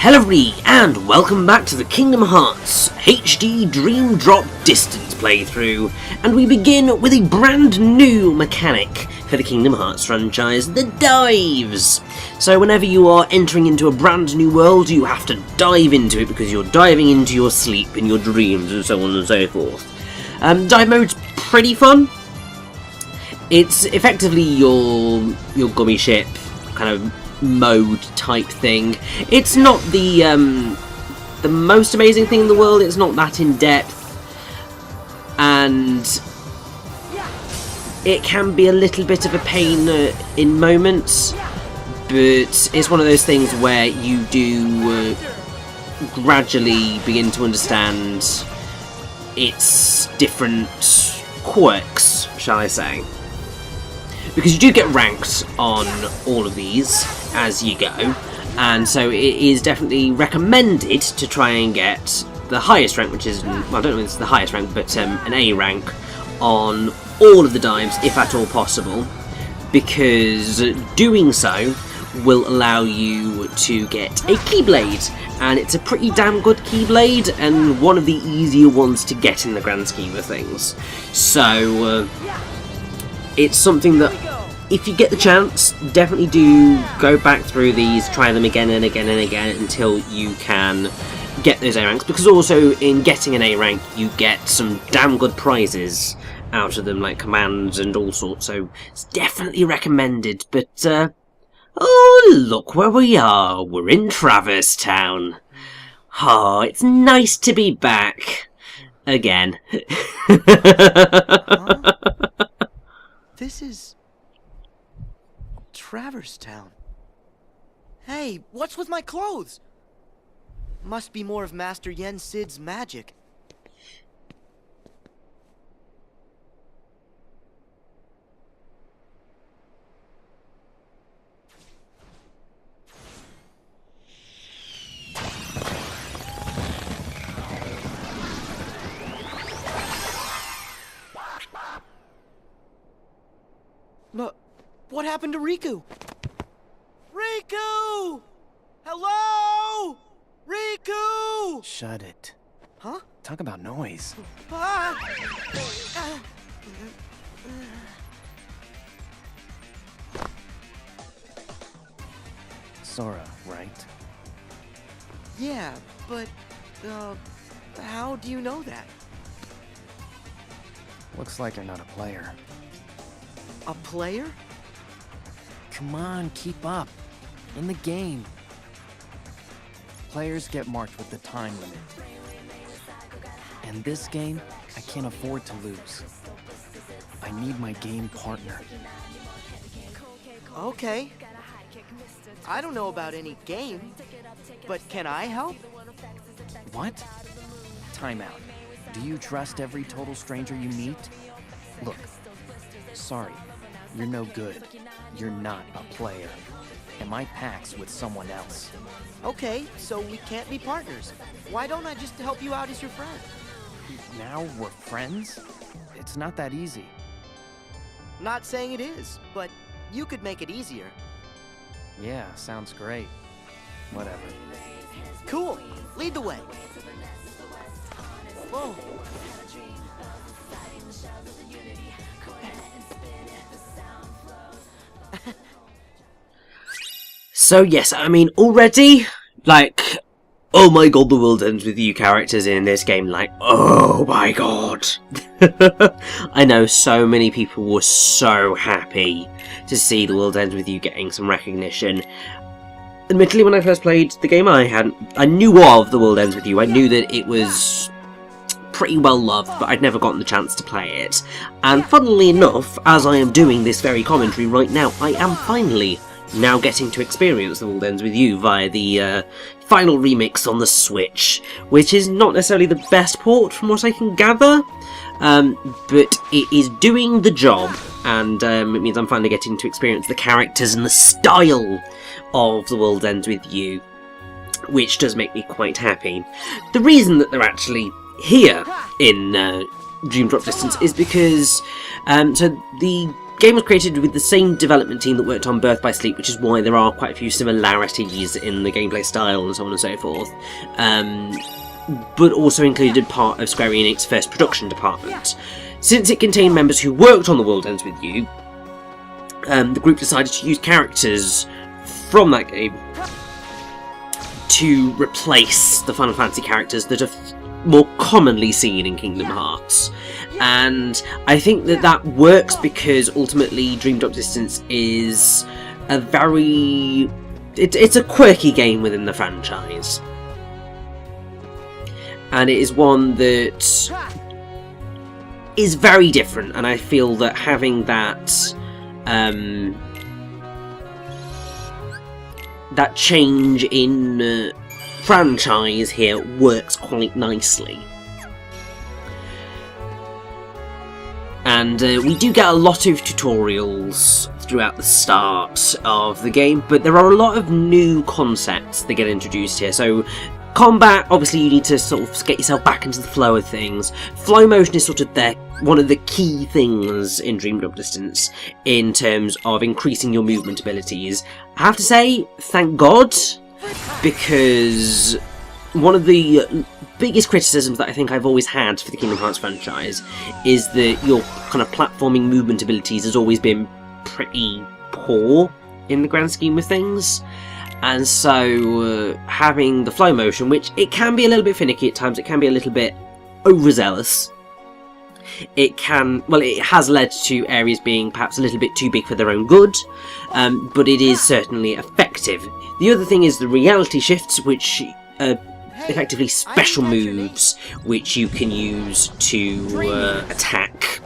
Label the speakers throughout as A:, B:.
A: Hello everybody, and welcome back to the Kingdom Hearts HD Dream Drop Distance playthrough, and we begin with a brand new mechanic for the Kingdom Hearts franchise, the dives. So whenever you are entering into a brand new world, you have to dive into it because you're diving into your sleep and your dreams and so on and so forth. Dive mode's pretty fun. It's effectively your gummy ship kind of mode type thing. It's not the most amazing thing in the world. It's not that in depth, and it can be a little bit of a pain in moments, but it's one of those things where you do gradually begin to understand its different quirks, shall I say. Because you do get ranks on all of these as you go, and so it is definitely recommended to try and get the highest rank, which is, well, I don't know if it's the highest rank, but an A rank on all of the dives, if at all possible, because doing so will allow you to get a Keyblade, and it's a pretty damn good Keyblade, and one of the easier ones to get in the grand scheme of things. So it's something that, if you get the chance, definitely do go back through these, try them again and again and again until you can get those A ranks, because also in getting an A rank you get some damn good prizes out of them, like commands and all sorts, so it's definitely recommended. But oh, look where we are, we're in Traverse Town. Oh, it's nice to be back again.
B: Huh? This is Traverse Town. Hey, what's with my clothes? Must be more of Master Yen Sid's magic. What happened to Riku? Riku! Hello? Riku!
C: Shut it.
B: Huh?
C: Talk about noise.
B: Ah!
C: Sora, right?
B: Yeah, but, how do you know that?
C: Looks like you're not a player.
B: A player?
C: Come on, keep up. In the game. Players get marked with the time limit. And this game, I can't afford to lose. I need my game partner.
B: Okay. I don't know about any game, but can I help?
C: What? Time out. Do you trust every total stranger you meet? Look, sorry, you're no good. You're not a player. And my pack's with someone else.
B: Okay, so we can't be partners. Why don't I just help you out as your friend?
C: Now we're friends? It's not that easy.
B: Not saying it is, but you could make it easier.
C: Yeah, sounds great. Whatever.
B: Cool. Lead the way. Whoa.
A: So yes, I mean, already, like, oh my god, the world ends with you characters in this game, like, oh my god. I know so many people were so happy to see the world ends with you getting some recognition. Admittedly, when I first played the game, I knew of the world ends with you. I knew that it was pretty well loved, but I'd never gotten the chance to play it. And funnily enough, as I am doing this very commentary right now, I am finally now getting to experience The World Ends With You via the final remix on the Switch, which is not necessarily the best port from what I can gather, but it is doing the job, and it means I'm finally getting to experience the characters and the style of The World Ends With You, which does make me quite happy. The reason that they're actually here in Dream Drop Distance is because so the game was created with the same development team that worked on Birth by Sleep, which is why there are quite a few similarities in the gameplay style and so on and so forth. But also included part of Square Enix's first production department. Since it contained members who worked on The World Ends With You, the group decided to use characters from that game to replace the Final Fantasy characters that are more commonly seen in Kingdom Hearts. And I think that works because ultimately Dream Drop Distance is a very... It's a quirky game within the franchise. And it is one that is very different, and I feel that having that that change in franchise here works quite nicely. And we do get a lot of tutorials throughout the start of the game, but there are a lot of new concepts that get introduced here. So combat, obviously you need to sort of get yourself back into the flow of things. Flow motion is sort of one of the key things in Dream Drop Distance in terms of increasing your movement abilities. I have to say, thank God, because one of the biggest criticisms that I think I've always had for the Kingdom Hearts franchise is that your kind of platforming movement abilities has always been pretty poor in the grand scheme of things. And so having the flow motion, which it can be a little bit finicky at times, it can be a little bit overzealous. It has led to areas being perhaps a little bit too big for their own good, but it is certainly effective. The other thing is the reality shifts, which are effectively special moves which you can use to attack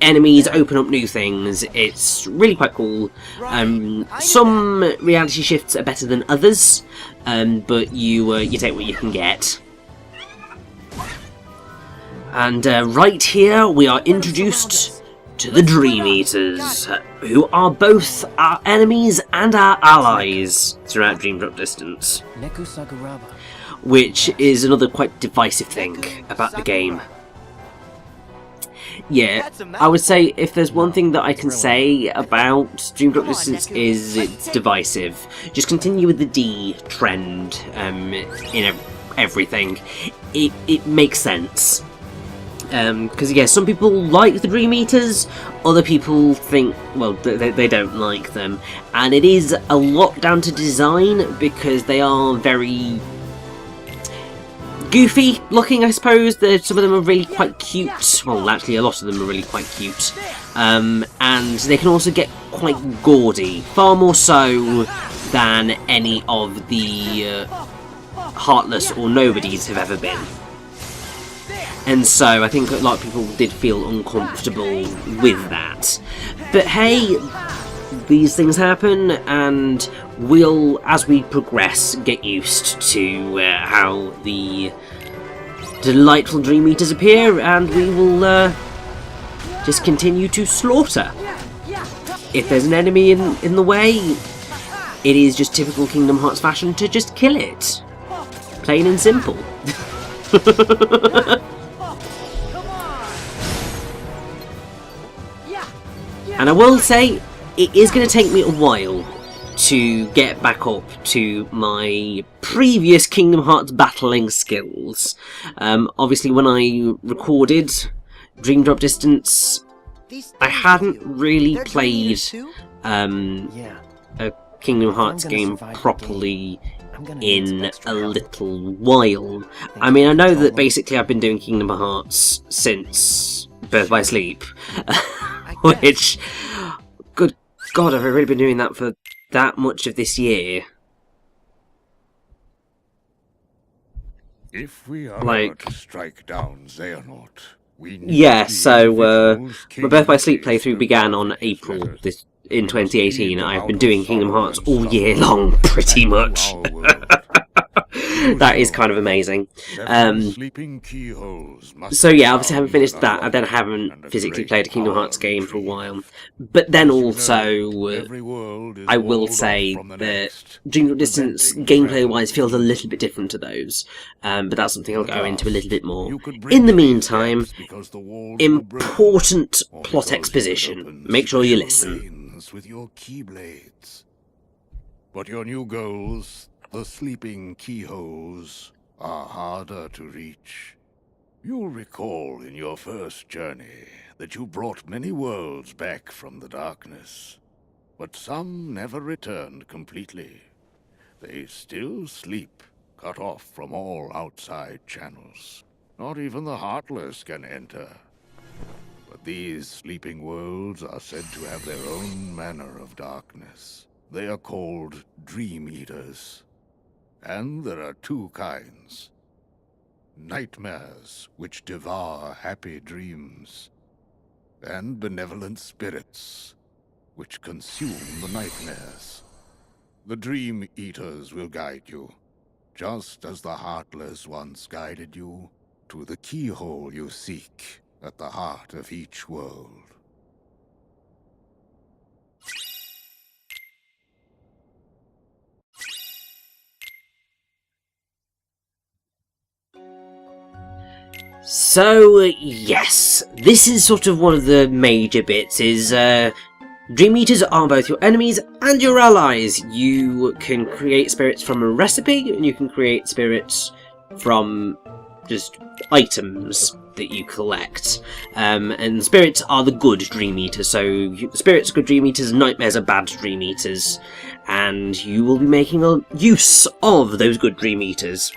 A: enemies, open up new things. It's really quite cool. Some reality shifts are better than others, but you take what you can get. And right here we are introduced to the Dream Eaters, who are both our enemies and our allies throughout Dream Drop Distance, which is another quite divisive thing about the game. Yeah, I would say if there's one thing that I can say about Dream Drop Distance is it's divisive. Just continue with the D trend in everything. It makes sense. Because yeah, some people like the Dream Eaters, other people think, well, they don't like them. And it is a lot down to design, because they are very goofy looking, I suppose. Some of them are really quite cute. Well, actually, a lot of them are really quite cute. And they can also get quite gaudy, far more so than any of the Heartless or Nobodies have ever been. And so I think a lot of people did feel uncomfortable with that. But hey, these things happen, and we'll, as we progress, get used to how the delightful Dream Eaters appear, and we will just continue to slaughter. If there's an enemy in the way, it is just typical Kingdom Hearts fashion to just kill it. Plain and simple. And I will say, it is going to take me a while to get back up to my previous Kingdom Hearts battling skills. Obviously, when I recorded Dream Drop Distance, I hadn't really played a Kingdom Hearts game properly in a little while. I mean, I know that basically I've been doing Kingdom Hearts since Birth by Sleep. Which, good God, have I really been doing that for that much of this year?
D: If we are like to strike down Xehanort, we need
A: yeah, so my Birth by Sleep playthrough began on April in 2018. I've been doing Kingdom Hearts all year long, pretty much. That is kind of amazing.
D: Sleeping keyholes must
A: So yeah, obviously I
D: be
A: haven't finished
D: found
A: that. I then
D: and
A: haven't physically
D: great
A: played a Kingdom
D: power
A: Hearts game for a
D: retrieved.
A: while. But then
D: As you know,
A: also,
D: every world is
A: I will
D: walled off
A: say
D: from the
A: that
D: next,
A: Dream Drop Distance,
D: preventing
A: gameplay-wise, feels a
D: travel.
A: little bit different to those. But that's something I'll
D: In the
A: go into a little bit more.
D: You could bridge
A: In the
D: these
A: meantime,
D: gaps because the walls were broken,
A: important
D: or
A: plot
D: because you could
A: exposition.
D: open
A: Make sure you
D: special
A: listen.
D: lanes with your keyblades. But your new goals, the sleeping keyholes, are harder to reach. You'll recall in your first journey that you brought many worlds back from the darkness, but some never returned completely. They still sleep, cut off from all outside channels. Not even the Heartless can enter. But these sleeping worlds are said to have their own manner of darkness. They are called Dream Eaters. And there are two kinds. Nightmares, which devour happy dreams. And benevolent spirits, which consume the nightmares. The Dream Eaters will guide you, just as the Heartless once guided you to the keyhole you seek at the heart of each world.
A: So, yes, this is sort of one of the major bits, is, Dream Eaters are both your enemies and your allies. You can create spirits from a recipe, and you can create spirits from just items that you collect. And spirits are the good Dream Eaters, so spirits are good Dream Eaters, nightmares are bad Dream Eaters. And you will be making a use of those good Dream Eaters.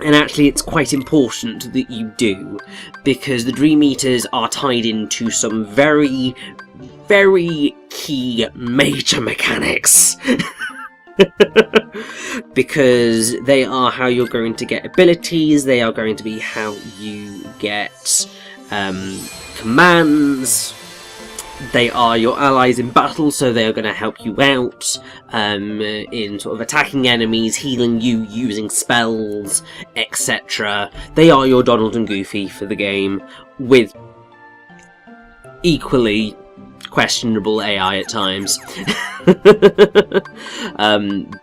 A: And actually it's quite important that you do, because the Dream Eaters are tied into some very, very key major mechanics. Because they are how you're going to get abilities, they are going to be how you get commands. They are your allies in battle, so they are going to help you out in sort of attacking enemies, healing you, using spells, etc. They are your Donald and Goofy for the game, with equally questionable AI at times.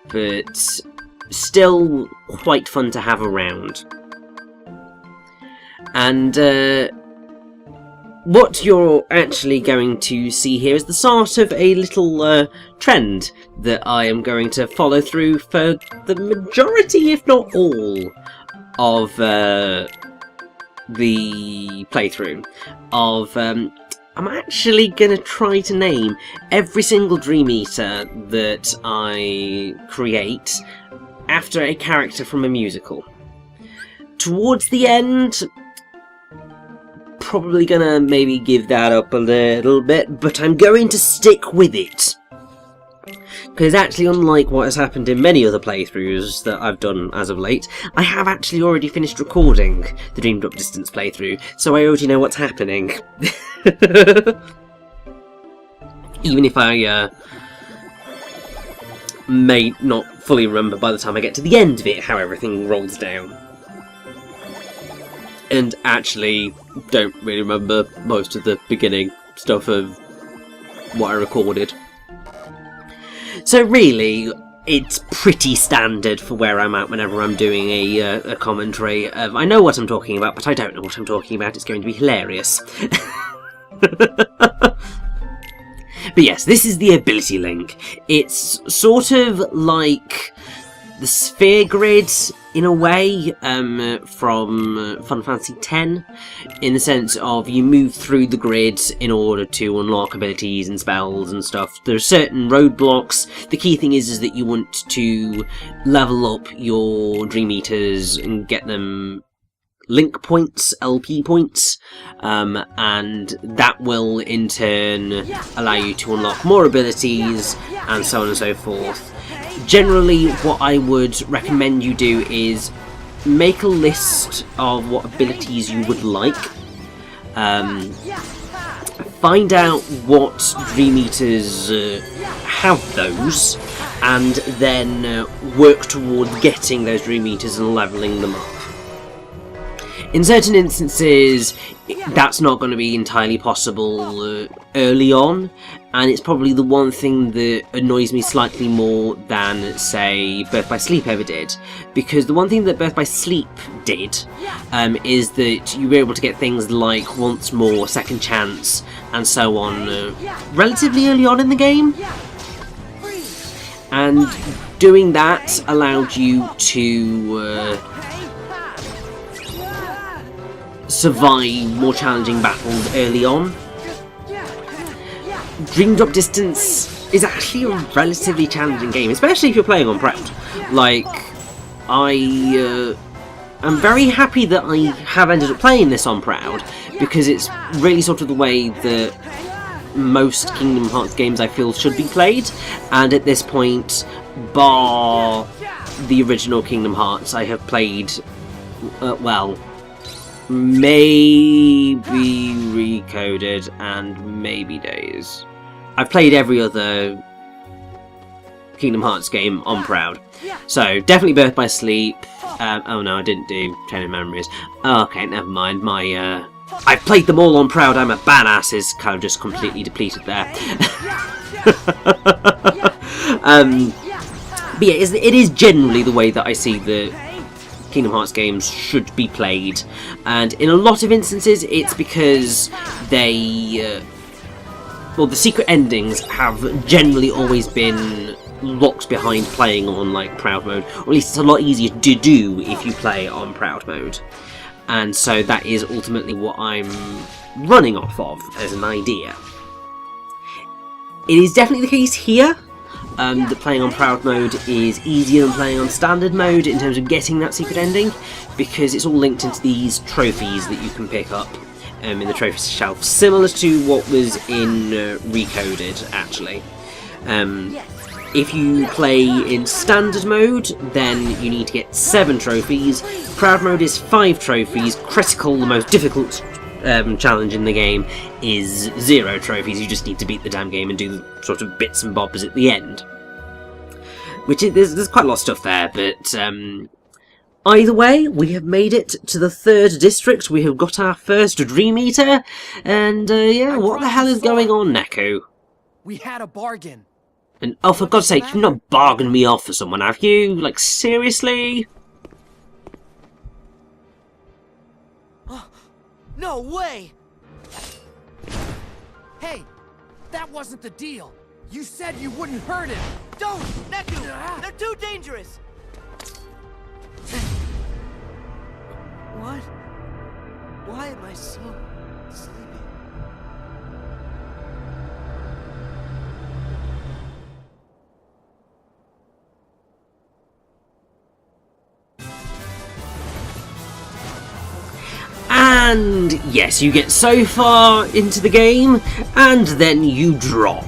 A: But still quite fun to have around. And what you're actually going to see here is the start of a little trend that I am going to follow through for the majority, if not all, of the playthrough. I'm actually going to try to name every single Dream Eater that I create after a character from a musical. Towards the end, probably gonna maybe give that up a little bit, but I'm going to stick with it. Because actually, unlike what has happened in many other playthroughs that I've done as of late, I have actually already finished recording the Dream Drop Distance playthrough, so I already know what's happening. Even if I may not fully remember by the time I get to the end of it how everything rolls down. And actually don't really remember most of the beginning stuff of what I recorded. So really, it's pretty standard for where I'm at whenever I'm doing a commentary of, I know what I'm talking about, but I don't know what I'm talking about. It's going to be hilarious. But yes, this is the ability link. It's sort of like the sphere grid, in a way, from Final Fantasy X, in the sense of you move through the grid in order to unlock abilities and spells and stuff. There are certain roadblocks. The key thing is that you want to level up your Dream Eaters and get them link points, LP points, and that will in turn allow you to unlock more abilities and so on and so forth. Generally, what I would recommend you do is make a list of what abilities you would like. Find out what Dream Eaters have those, and then work towards getting those dream meters and leveling them up. In certain instances, that's not going to be entirely possible early on, and it's probably the one thing that annoys me slightly more than, say, Birth by Sleep ever did. Because the one thing that Birth by Sleep did is that you were able to get things like Once More, Second Chance, and so on relatively early on in the game. And doing that allowed you to survive more challenging battles early on. Dream Drop Distance is actually a relatively challenging game, especially if you're playing on Proud. Like, I'm very happy that I have ended up playing this on Proud, because it's really sort of the way that most Kingdom Hearts games I feel should be played, and at this point, bar the original Kingdom Hearts, I have played, well, maybe Recoded and maybe Days. I've played every other Kingdom Hearts game on Proud. So, definitely Birth by Sleep. Oh no, I didn't do Chain of Memories. Oh, okay, never mind. I've played them all on Proud. I'm a badass is kind of just completely depleted there. But yeah, it is generally the way that I see the Kingdom Hearts games should be played, and in a lot of instances it's because they well, the secret endings have generally always been locked behind playing on like Proud mode, or at least it's a lot easier to do if you play on Proud mode, and so that is ultimately what I'm running off of as an idea. It is definitely the case here that playing on Proud mode is easier than playing on Standard mode in terms of getting that secret ending, because it's all linked into these trophies that you can pick up in the trophy shelf, similar to what was in Recoded, actually. If you play in Standard mode, then you need to get 7 trophies. Proud mode is 5 trophies. Critical, the most difficult challenge in the game, is 0 trophies. You just need to beat the damn game and do sort of bits and bobs at the end. Which is, there's quite a lot of stuff there, but either way, we have made it to the 3rd district. We have got our first Dream Eater, and yeah, what the hell is going on, Neku?
C: We had a bargain.
A: And oh, for God's sake, you've not bargained me off for someone, have you? Like, seriously?
B: No way!
C: Hey, that wasn't the deal. You said you wouldn't hurt him.
B: Don't! Neku! They're too dangerous! What? Why am I so sleepy?
A: And yes, you get so far into the game, and then you drop.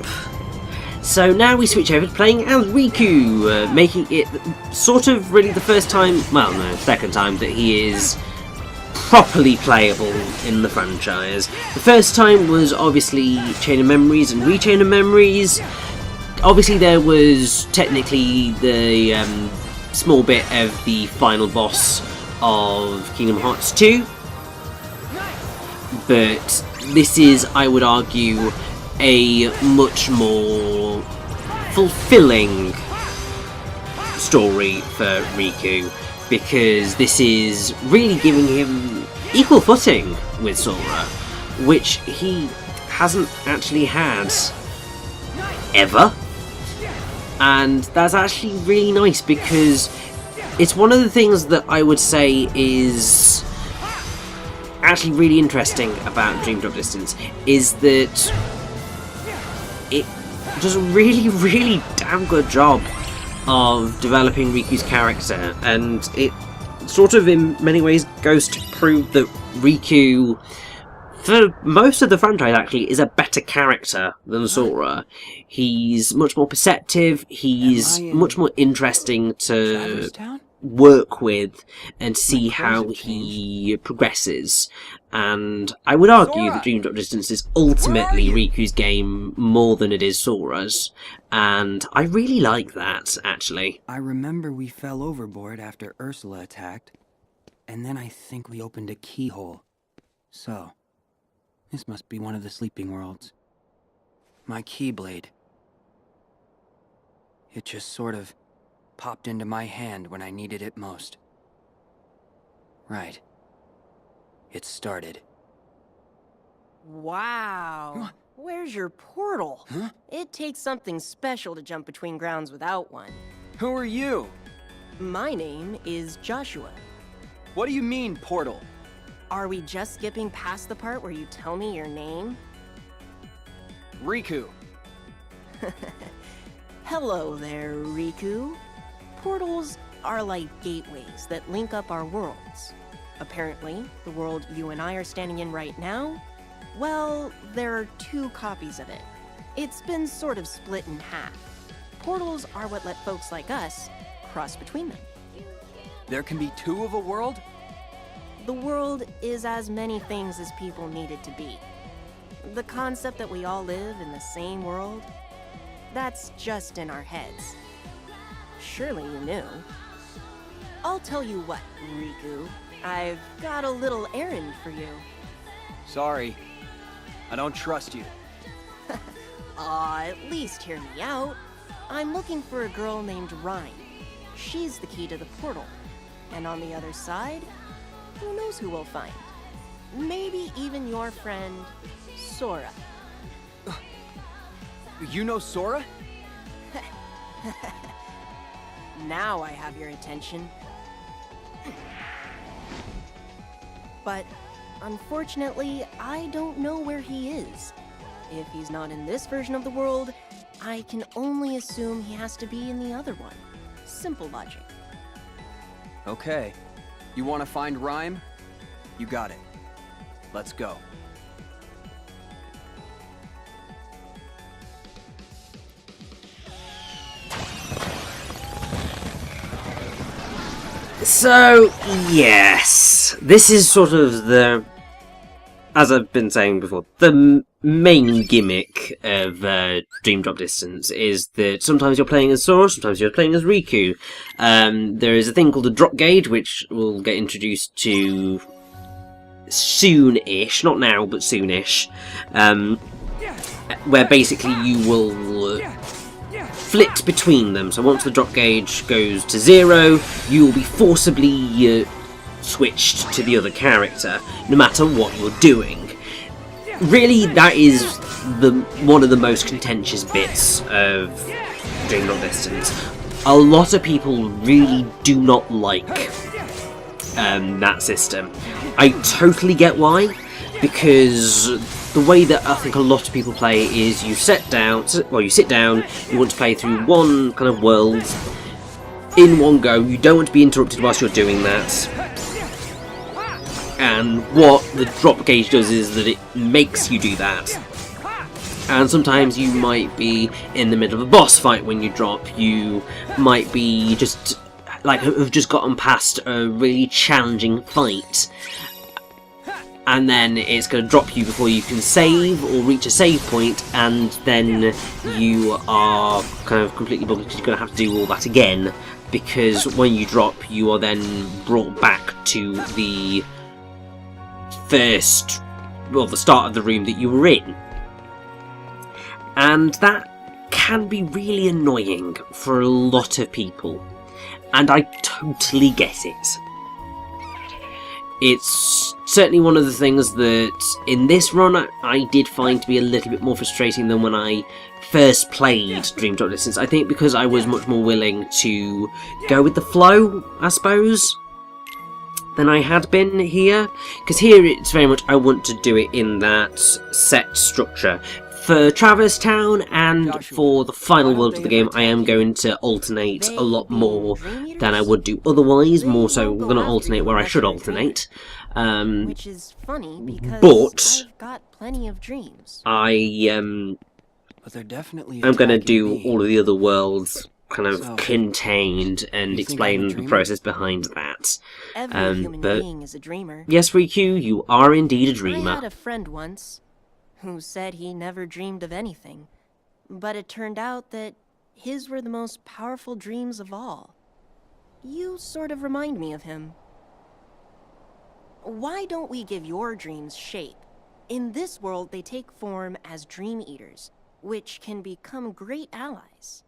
A: So now we switch over to playing as Riku, making it sort of really the first time, well no, second time that he is properly playable in the franchise. The first time was obviously Chain of Memories and Rechain of Memories. Obviously there was technically the small bit of the final boss of Kingdom Hearts 2. But this is, I would argue, a much more fulfilling story for Riku, because this is really giving him equal footing with Sora, which he hasn't actually had ever. And that's actually really nice, because it's one of the things that I would say is actually really interesting about Dream Drop Distance, is that it does a really, really damn good job of developing Riku's character, and it sort of in many ways goes to prove that Riku, for most of the franchise actually, is a better character than Sora. He's much more perceptive, he's much more interesting to work with and see how he progresses. And I would argue that Dream Drop Distance is ultimately Riku's game more than it is Sora's, and I really like that, actually.
E: I remember we fell overboard after Ursula attacked, and then I think we opened a keyhole. So, this must be one of the sleeping worlds. My Keyblade. It just sort of popped into my hand when I needed it most. Right. It started.
F: Wow. Where's your portal?
E: Huh?
F: It takes something special to jump between grounds without one.
C: Who are you?
F: My name is Joshua.
C: What do you mean, portal?
F: Are we just skipping past the part where you tell me your name?
C: Riku.
F: Hello there, Riku. Portals are like gateways that link up our worlds. Apparently, the world you and I are standing in right now, well, there are 2 copies of it. It's been sort of split in half. Portals are what let folks like us cross between them.
C: There can be 2 of a world?
F: The world is as many things as people need it to be. The concept that we all live in the same world, that's just in our heads. Surely you knew. I'll tell you what, Riku. I've got a little errand for you.
C: Sorry. I don't trust you.
F: At least hear me out. I'm looking for a girl named Rhyme. She's the key to the portal. And on the other side, who knows who we'll find? Maybe even your friend, Sora.
C: You know Sora?
F: Now I have your attention. But unfortunately, I don't know where he is. If he's not in this version of the world, I can only assume he has to be in the other one. Simple logic.
C: Okay. You want to find Rhyme? You got it. Let's go.
A: So, yes, this is sort of the, as I've been saying before, the main gimmick of Dream Drop Distance is that sometimes you're playing as Sora, sometimes you're playing as Riku. There is a thing called a drop gauge, which we'll get introduced to soon-ish, not now, but soon-ish, where basically you will flit between them. So once the drop gauge goes to 0, you will be forcibly switched to the other character, no matter what you're doing. Really, that is one of the most contentious bits of Dream Drop Distance. A lot of people really do not like that system. I totally get why, because the way that I think a lot of people play is you sit down, you want to play through one kind of world in one go, you don't want to be interrupted whilst you're doing that. And what the drop gauge does is that it makes you do that. And sometimes you might be in the middle of a boss fight when you drop, you might be just, like, have just gotten past a really challenging fight, and then it's going to drop you before you can save or reach a save point, and then you are kind of completely bugged because you're going to have to do all that again, because when you drop, you are then brought back to the first, well, the start of the room that you were in. And that can be really annoying for a lot of people, and I totally get it. It's certainly one of the things that in this run I did find to be a little bit more frustrating than when I first played Dream Drop Distance. I think because I was much more willing to go with the flow, I suppose, than I had been here. Because here it's very much I want to do it in that set structure. For Traverse Town and for the final world of the game, I am going to alternate a lot more than I would do otherwise. More so, we're going to alternate where I should alternate.
F: Which is funny because I've got plenty of dreams.
E: But they're definitely
A: I'm going to
E: attacking
A: do
E: me.
A: all of the other worlds kind of
E: So,
A: contained and
E: you think I'm a
A: explain the
E: dreamer?
A: process behind that.
F: Every human
A: But
F: being is a dreamer.
A: yes, Riku, you are indeed a
F: I
A: dreamer.
F: had a friend once who said he never dreamed of anything, but it turned out that his were the most powerful dreams of all. You sort of remind me of him. Why don't we give your dreams shape? In this world, they take form as dream eaters, which can become great allies.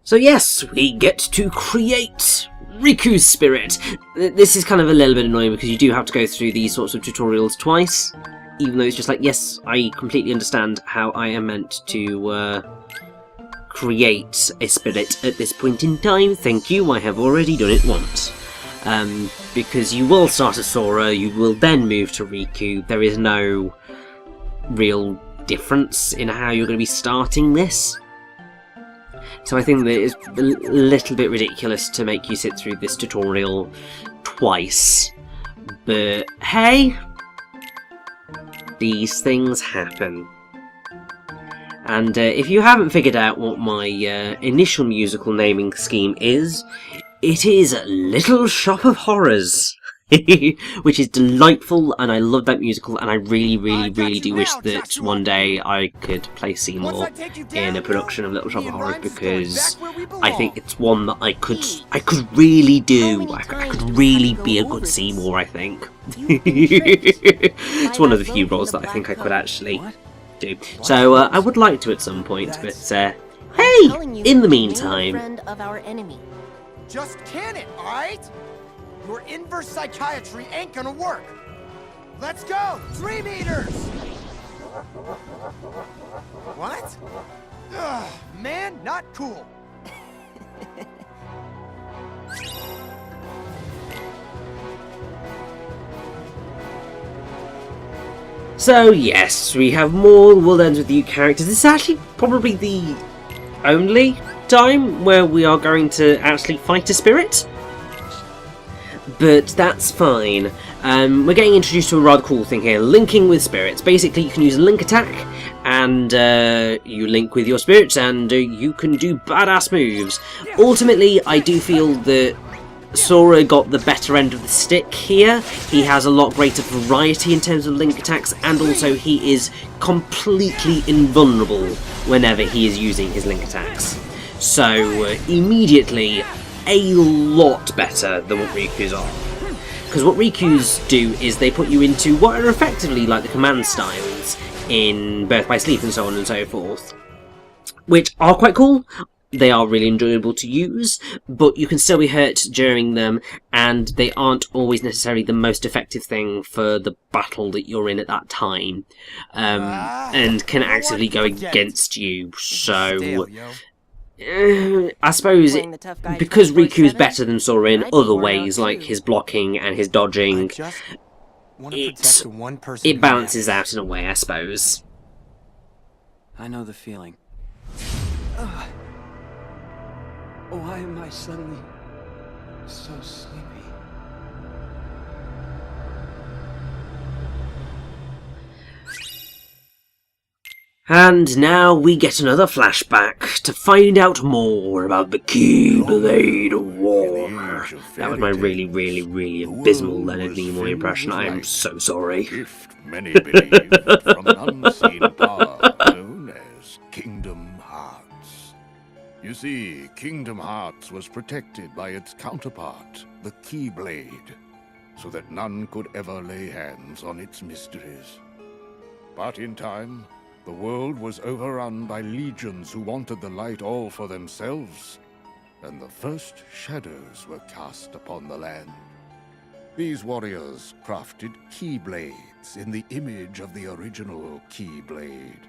A: So yes, we get to create Riku's spirit. This is kind of a little bit annoying because you do have to go through these sorts of tutorials twice, even though it's just like, yes, I completely understand how I am meant to create a spirit at this point in time. Thank you, I have already done it once. Because you will start as Sora, you will then move to Riku. There is no real difference in how you're going to be starting this. So I think that it's a little bit ridiculous to make you sit through this tutorial twice. But hey, these things happen. And if you haven't figured out what my initial musical naming scheme is, it is Little Shop of Horrors. Which is delightful, and I love that musical, and I really do wish that one day I could play Seymour in a production of Little Shop of Horrors, because I think it's one that I could really do. I could really be a good Seymour, I think. It's one of the few roles that I think I could actually do. So I would like to at some point, but hey, in the meantime...
B: Just can it, alright? Your inverse psychiatry ain't gonna work. Let's go, Dream Eaters! What? Ugh, man, not cool.
A: So yes, we have more World Ends With You characters. This is actually probably the only time where we are going to actually fight a spirit. But that's fine. We're getting introduced to a rather cool thing here, linking with spirits. Basically, you can use a link attack, and you link with your spirits, and you can do badass moves. Ultimately, I do feel that Sora got the better end of the stick here. He has a lot greater variety in terms of link attacks, and also he is completely invulnerable whenever he is using his link attacks. So, immediately, a lot better than what Riku's are. Because what Riku's do is they put you into what are effectively like the command styles in Birth by Sleep and so on and so forth, which are quite cool. They are really enjoyable to use, but you can still be hurt during them, and they aren't always necessarily the most effective thing for the battle that you're in at that time, and can actively go against you. So I suppose because Riku is better than Sora in other ways, like his blocking and his dodging, it balances out in a way, I suppose.
E: I know the feeling. Why am I suddenly so sleepy?
A: And now we get another flashback to find out more about the Keyblade War. That was my really abysmal Leonard Nimoy impression. I am so sorry.
D: Gift many believe from an unseen power known as Kingdom Hearts. You see, Kingdom Hearts was protected by its counterpart, the Keyblade, so that none could ever lay hands on its mysteries. But in time, the world was overrun by legions who wanted the light all for themselves, and the first shadows were cast upon the land. These warriors crafted Keyblades in the image of the original Keyblade,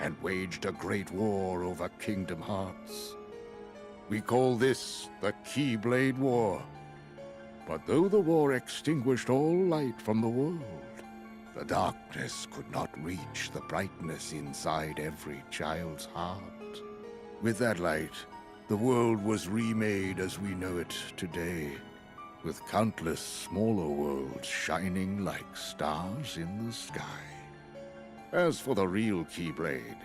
D: and waged a great war over Kingdom Hearts. We call this the Keyblade War. But though the war extinguished all light from the world, the darkness could not reach the brightness inside every child's heart. With that light, the world was remade as we know it today, with countless smaller worlds shining like stars in the sky. As for the real Keyblade,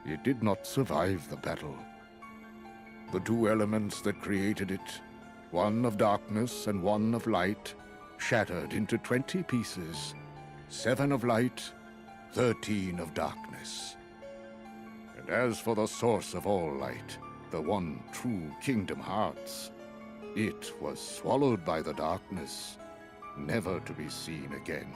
D: it did not survive the battle. The two elements that created it, one of darkness and one of light, shattered into 20 pieces, 7 of light, 13 of darkness. And as for the source of all light, the one true Kingdom Hearts, it was swallowed by the darkness, never to be seen again.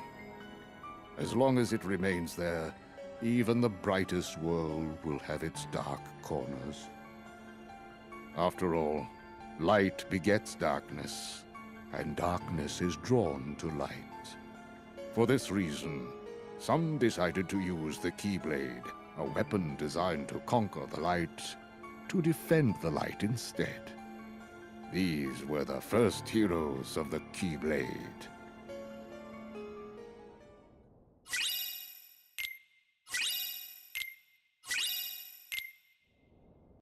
D: As long as it remains there, even the brightest world will have its dark corners. After all, light begets darkness, and darkness is drawn to light. For this reason, some decided to use the Keyblade, a weapon designed to conquer the light, to defend the light instead. These were the first heroes of the Keyblade.